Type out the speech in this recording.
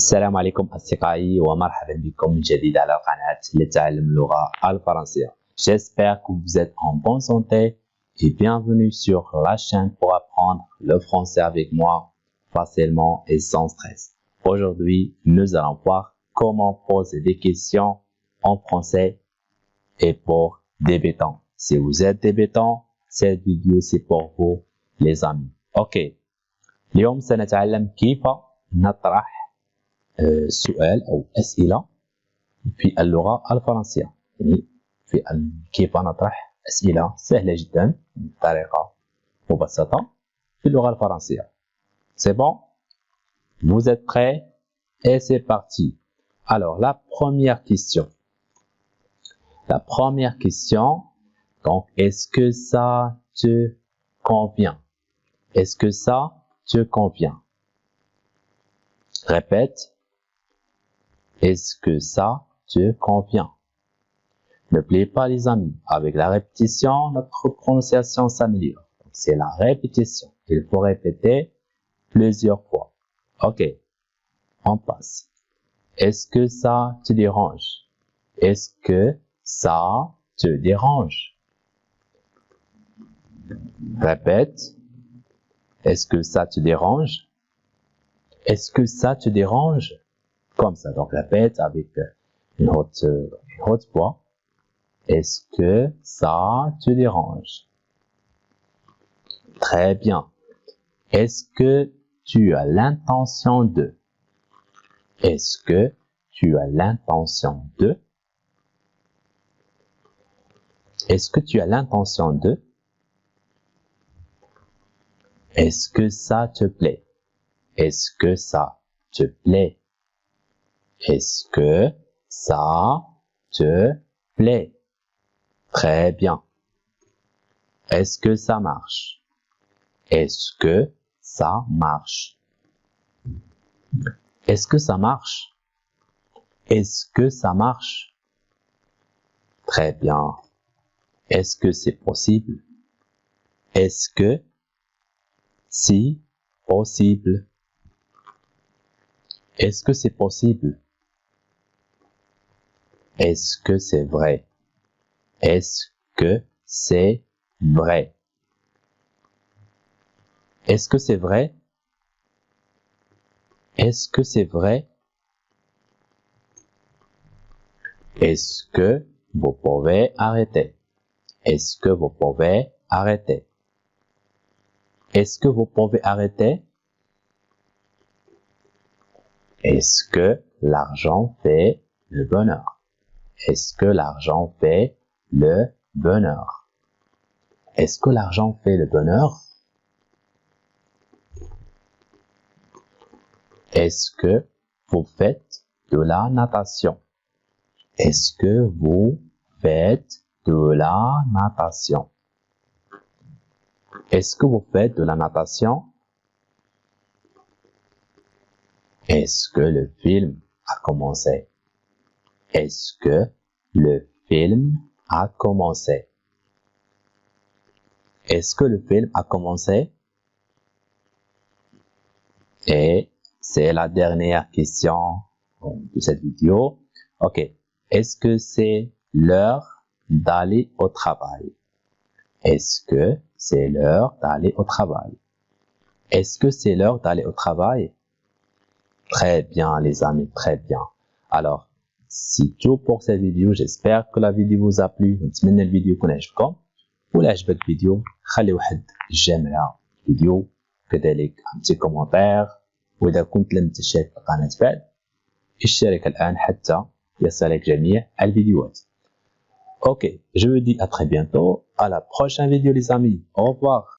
السلام عليكم أصدقائي ومرحبا بكم من جديد على قناة لتعلم اللغة الفرنسية. J'espère que vous êtes en bonne santé et bienvenue sur la chaîne pour apprendre le français avec moi facilement et sans stress. Aujourd'hui, nous allons voir comment poser des questions en français et pour débutants. Si vous êtes débutant, cette vidéo c'est pour vous les amis. Ok. اليوم سنتعلم كيف نطرح سؤال أو أسئلة في اللغة الفرنسية. يعني كيف نطرح أسئلة سهلة جدا بطريقة مبسطة في اللغة الفرنسية. C'est bon? Vous êtes prêts? Et c'est parti. Alors, la première question. Donc, est-ce que ça te convient? Est-ce que ça te convient? Répète. Est-ce que ça te convient? N'oubliez pas les amis, avec la répétition, notre prononciation s'améliore. C'est la répétition. Il faut répéter plusieurs fois. Ok, on passe. Est-ce que ça te dérange? Est-ce que ça te dérange? Répète. Est-ce que ça te dérange? Est-ce que ça te dérange? Comme ça, donc répète avec une haute voix. Est-ce que ça te dérange? Très bien. Est-ce que tu as l'intention de? Est-ce que tu as l'intention de? Est-ce que tu as l'intention de? Est-ce que ça te plaît? Est-ce que ça te plaît? Est-ce que ça te plaît? Très bien. Est-ce que ça marche? Est-ce que ça marche? Est-ce que ça marche? Est-ce que ça marche? Très bien. Est-ce que c'est possible? Est-ce que c'est possible? Est-ce que c'est possible? Est-ce que c'est vrai? Est-ce que c'est vrai? Est-ce que c'est vrai? Est-ce que c'est vrai? Est-ce que vous pouvez arrêter? Est-ce que vous pouvez arrêter? Est-ce que vous pouvez arrêter? Est-ce que l'argent fait le bonheur? Est-ce que l'argent fait le bonheur? Est-ce que l'argent fait le bonheur? Est-ce que vous faites de la natation? Est-ce que vous faites de la natation? Est-ce que vous faites de la natation? Est-ce que le film a commencé? Est-ce que le film a commencé? Est-ce que le film a commencé? Et c'est la dernière question de cette vidéo. Ok. Est-ce que c'est l'heure d'aller au travail? Est-ce que c'est l'heure d'aller au travail? Est-ce que c'est l'heure d'aller au travail? Très bien les amis, très bien. Alors, c'est tout pour cette vidéo. J'espère que la vidéo vous a plu. نتمنى الفيديو يكون عجبكم. ولا عجبك الفيديو خلي واحد جيم على الفيديو كذلك un كومنتير. وإذا كنت لم تشاهد القناة بعد اشترك الآن حتى يصلك جميع الفيديوهات. Ok, je vous dis à très bientôt. À la prochaine vidéo les amis. Au revoir.